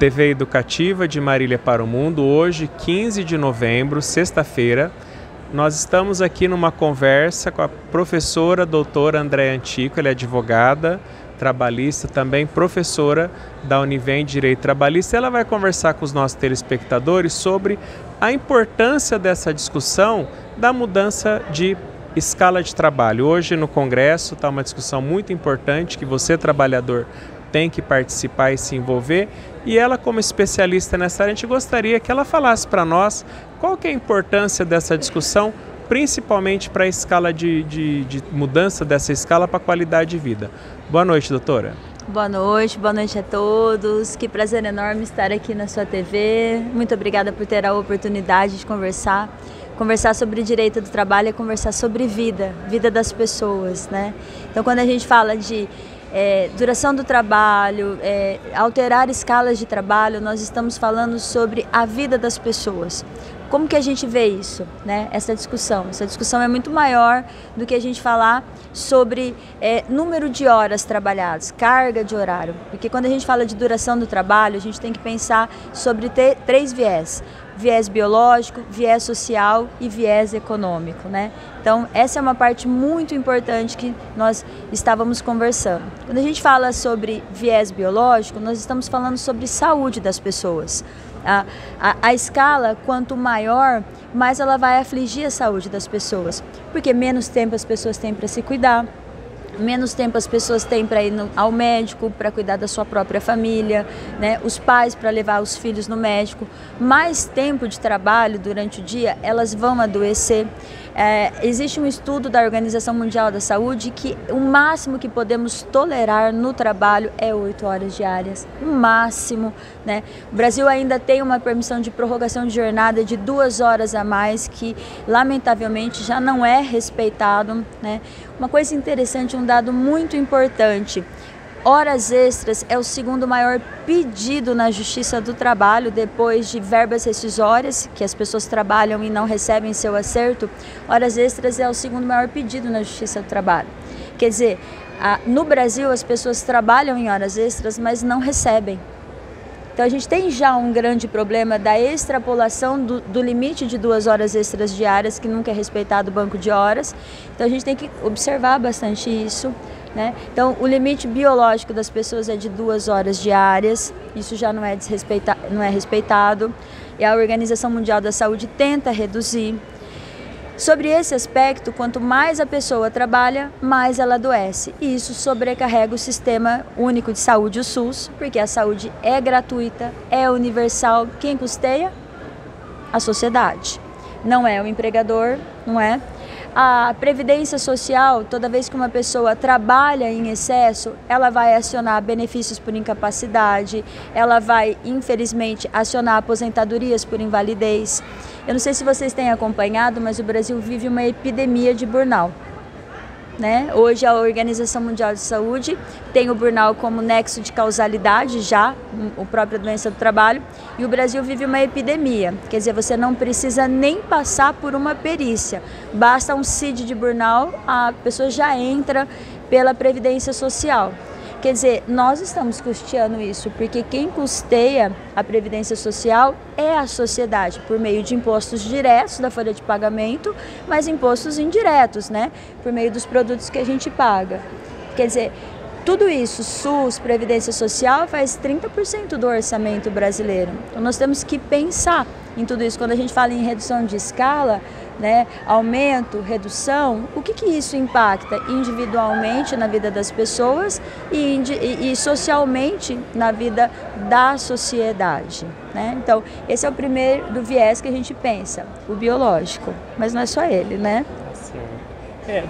TV Educativa de Marília para o Mundo, hoje, 15 de novembro, sexta-feira. Nós estamos aqui numa conversa com a professora doutora Andréa Antico, ela é advogada trabalhista, também professora da Univem Direito Trabalhista. Ela vai conversar com os nossos telespectadores sobre a importância dessa discussão da mudança de escala de trabalho. Hoje no Congresso está uma discussão muito importante que você, trabalhador, tem que participar e se envolver, e ela, como especialista nessa área, a gente gostaria que ela falasse para nós qual que é a importância dessa discussão, principalmente para a escala de mudança dessa escala para a qualidade de vida. Boa noite, doutora. Boa noite a todos. Que prazer enorme estar aqui na sua TV. Muito obrigada por ter a oportunidade de conversar sobre direito do trabalho e conversar sobre vida das pessoas, né? Então, quando a gente fala de duração do trabalho, alterar escalas de trabalho, nós estamos falando sobre a vida das pessoas. Como que a gente vê isso, né? Essa discussão é muito maior do que a gente falar sobre número de horas trabalhadas, carga de horário. Porque quando a gente fala de duração do trabalho, a gente tem que pensar sobre três viés. Viés biológico, viés social e viés econômico, né? Então, essa é uma parte muito importante que nós estávamos conversando. Quando a gente fala sobre viés biológico, nós estamos falando sobre saúde das pessoas. A escala, quanto maior, mais ela vai afligir a saúde das pessoas, porque menos tempo as pessoas têm para se cuidar, menos tempo as pessoas têm para ir ao médico, para cuidar da sua própria família, né? Os pais para levar os filhos no médico, mais tempo de trabalho durante o dia, elas vão adoecer. Existe um estudo da Organização Mundial da Saúde que o máximo que podemos tolerar no trabalho é 8 horas diárias, o máximo, né? O Brasil ainda tem uma permissão de prorrogação de jornada de 2 horas a mais, que lamentavelmente já não é respeitado, né? Uma coisa interessante, um dado muito importante: horas extras é o segundo maior pedido na Justiça do Trabalho, depois de verbas rescisórias, que as pessoas trabalham e não recebem seu acerto. Horas extras é o segundo maior pedido na Justiça do Trabalho. Quer dizer, no Brasil as pessoas trabalham em horas extras, mas não recebem. Então a gente tem já um grande problema da extrapolação do limite de 2 horas extras diárias, que nunca é respeitado o banco de horas. Então a gente tem que observar bastante isso, né? Então o limite biológico das pessoas é de 2 horas diárias, isso já não é respeitado, e a Organização Mundial da Saúde tenta reduzir. Sobre esse aspecto, quanto mais a pessoa trabalha, mais ela adoece. E isso sobrecarrega o Sistema Único de Saúde, o SUS, porque a saúde é gratuita, é universal. Quem custeia? A sociedade. Não é o empregador, não é? A Previdência Social, toda vez que uma pessoa trabalha em excesso, ela vai acionar benefícios por incapacidade, ela vai, infelizmente, acionar aposentadorias por invalidez. Eu não sei se vocês têm acompanhado, mas o Brasil vive uma epidemia de burnout, né? Hoje a Organização Mundial de Saúde tem o burnout como nexo de causalidade, já a própria doença do trabalho, e o Brasil vive uma epidemia. Quer dizer, você não precisa nem passar por uma perícia, basta um CID de burnout, a pessoa já entra pela Previdência Social. Quer dizer, nós estamos custeando isso, porque quem custeia a Previdência Social é a sociedade, por meio de impostos diretos da folha de pagamento, mas impostos indiretos, né? Por meio dos produtos que a gente paga. Quer dizer, tudo isso, SUS, Previdência Social, faz 30% do orçamento brasileiro. Então nós temos que pensar em tudo isso. Quando a gente fala em redução de escala, né, aumento, redução, o que isso impacta individualmente na vida das pessoas e socialmente na vida da sociedade, né? Então, esse é o primeiro do viés que a gente pensa, o biológico, mas não é só ele, né?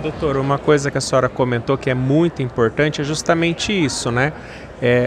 Doutor, uma coisa que a senhora comentou que é muito importante é justamente isso, né?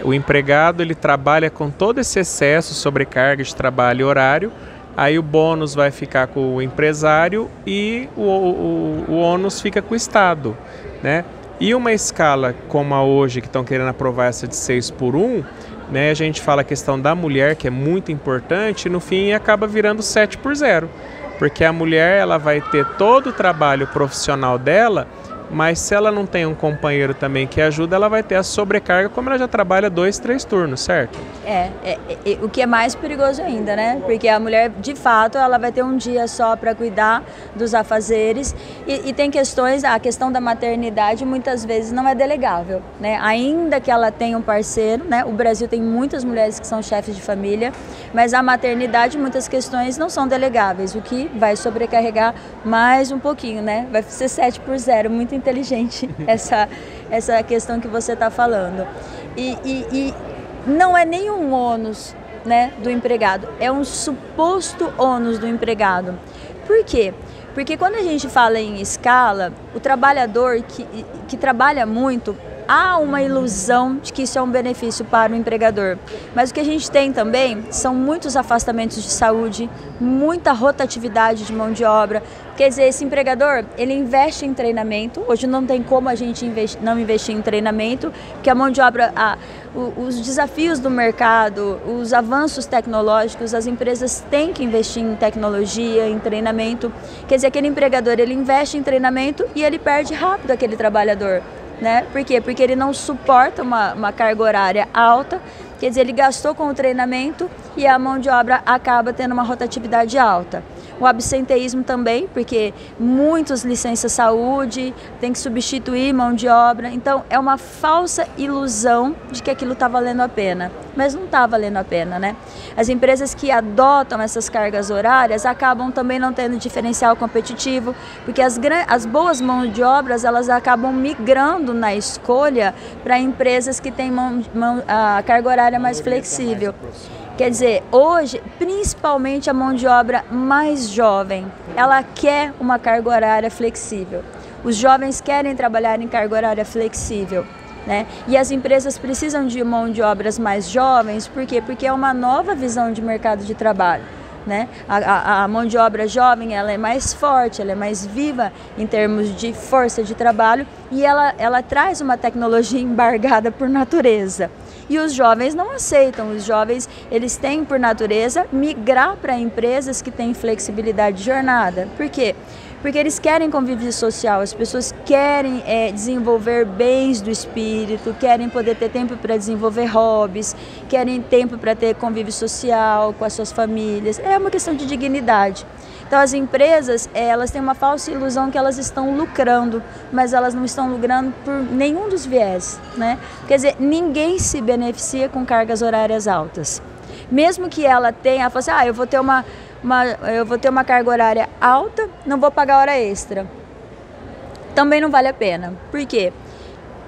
O empregado, ele trabalha com todo esse excesso, sobrecarga de trabalho e horário, aí o bônus vai ficar com o empresário e o ônus fica com o Estado, né? E uma escala como a hoje, que estão querendo aprovar essa de 6/1, né? A gente fala a questão da mulher, que é muito importante, e no fim acaba virando 7/0. Porque a mulher, ela vai ter todo o trabalho profissional dela, mas se ela não tem um companheiro também que ajuda, ela vai ter a sobrecarga, como ela já trabalha 2, 3 turnos, certo? O que é mais perigoso ainda, né? Porque a mulher, de fato, ela vai ter um dia só para cuidar dos afazeres e tem questões, a questão da maternidade muitas vezes não é delegável, né? Ainda que ela tenha um parceiro, né? O Brasil tem muitas mulheres que são chefes de família, mas a maternidade, muitas questões não são delegáveis, o que vai sobrecarregar mais um pouquinho, né? Vai ser 7-0, muito inteligente essa questão que você está falando. E não é nenhum ônus, né, do empregado, é um suposto ônus do empregado. Por quê? Porque quando a gente fala em escala, o trabalhador que trabalha muito, há uma ilusão de que isso é um benefício para o empregador. Mas o que a gente tem também são muitos afastamentos de saúde, muita rotatividade de mão de obra. Quer dizer, esse empregador, ele investe em treinamento. Hoje não tem como a gente não investir em treinamento, porque a mão de obra, os desafios do mercado, os avanços tecnológicos, as empresas têm que investir em tecnologia, em treinamento. Quer dizer, aquele empregador, ele investe em treinamento e ele perde rápido aquele trabalhador. Né? Por quê? Porque ele não suporta uma carga horária alta, quer dizer, ele gastou com o treinamento e a mão de obra acaba tendo uma rotatividade alta. O absenteísmo também, porque muitos licenças saúde, tem que substituir mão de obra. Então, é uma falsa ilusão de que aquilo está valendo a pena. Mas não está valendo a pena, né? As empresas que adotam essas cargas horárias acabam também não tendo diferencial competitivo, porque as boas mãos de obras, elas acabam migrando na escolha para empresas que têm a carga horária mais flexível. Quer dizer, hoje, principalmente a mão de obra mais jovem, ela quer uma carga horária flexível. Os jovens querem trabalhar em carga horária flexível, né? E as empresas precisam de mão de obras mais jovens, por quê? Porque é uma nova visão de mercado de trabalho. Né? A mão de obra jovem, ela é mais forte, ela é mais viva em termos de força de trabalho e ela traz uma tecnologia embargada por natureza. E os jovens não aceitam, os jovens eles têm por natureza migrar para empresas que têm flexibilidade de jornada. Por quê? Porque eles querem convívio social, as pessoas querem desenvolver bens do espírito, querem poder ter tempo para desenvolver hobbies, querem tempo para ter convívio social com as suas famílias. É uma questão de dignidade. Então as empresas, elas têm uma falsa ilusão que elas estão lucrando, mas elas não estão lucrando por nenhum dos viés, né? Quer dizer, ninguém se beneficia com cargas horárias altas. Mesmo que ela tenha, ela fala assim, eu vou ter uma carga horária alta, não vou pagar hora extra. Também não vale a pena. Por quê?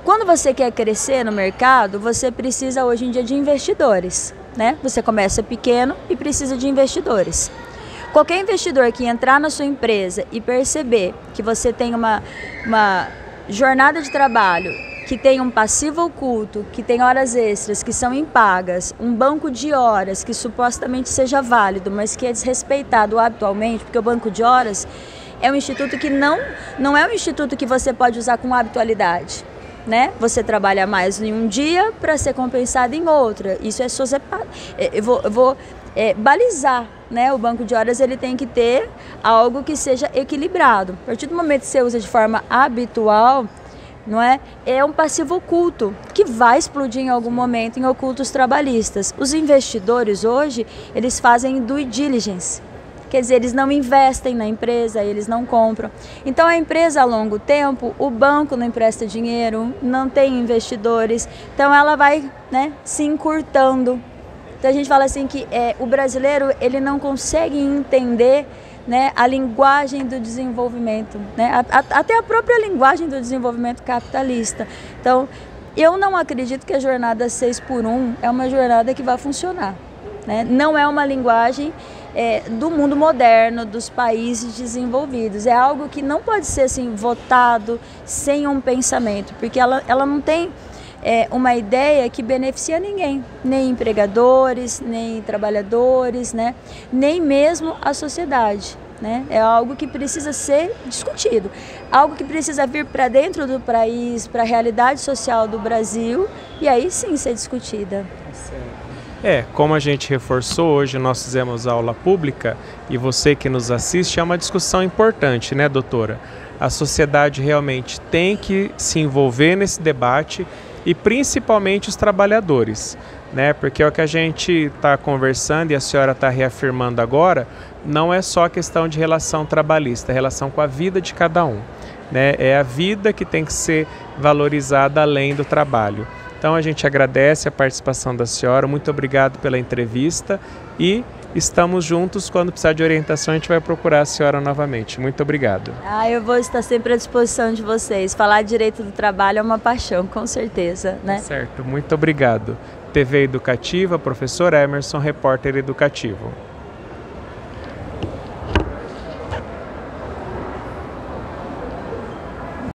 Quando você quer crescer no mercado, você precisa hoje em dia de investidores, né? Você começa pequeno e precisa de investidores. Qualquer investidor que entrar na sua empresa e perceber que você tem uma jornada de trabalho, que tem um passivo oculto, que tem horas extras que são impagas, um banco de horas que supostamente seja válido, mas que é desrespeitado habitualmente, porque o banco de horas é um instituto que não é um instituto que você pode usar com habitualidade, né? Você trabalha mais em um dia para ser compensado em outra. Isso é eu vou balizar, né? O banco de horas ele tem que ter algo que seja equilibrado. A partir do momento que você usa de forma habitual, não é? É um passivo oculto que vai explodir em algum momento em ocultos trabalhistas. Os investidores hoje, eles fazem due diligence. Quer dizer, eles não investem na empresa, eles não compram. Então a empresa a longo tempo, o banco não empresta dinheiro, não tem investidores, então ela vai, né, se encurtando. Então a gente fala assim que o brasileiro ele não consegue entender, né, a linguagem do desenvolvimento, né, até a própria linguagem do desenvolvimento capitalista. Então eu não acredito que a jornada 6x1 é uma jornada que vai funcionar, né? Não é uma linguagem do mundo moderno, dos países desenvolvidos. É algo que não pode ser assim votado sem um pensamento, porque ela não tem uma ideia que beneficia ninguém, nem empregadores, nem trabalhadores, né? Nem mesmo a sociedade, né? É algo que precisa ser discutido, algo que precisa vir para dentro do país, para a realidade social do Brasil e aí sim ser discutida. Como a gente reforçou, hoje nós fizemos aula pública e você que nos assiste, é uma discussão importante, né, doutora? A sociedade realmente tem que se envolver nesse debate e principalmente os trabalhadores, né? Porque é o que a gente está conversando e a senhora está reafirmando agora, não é só questão de relação trabalhista, é relação com a vida de cada um, né? É a vida que tem que ser valorizada além do trabalho. Então a gente agradece a participação da senhora, muito obrigado pela entrevista e estamos juntos. Quando precisar de orientação, a gente vai procurar a senhora novamente. Muito obrigado. Eu vou estar sempre à disposição de vocês. Falar direito do trabalho é uma paixão, com certeza, né? Certo, muito obrigado. TV Educativa, professor Emerson, repórter educativo.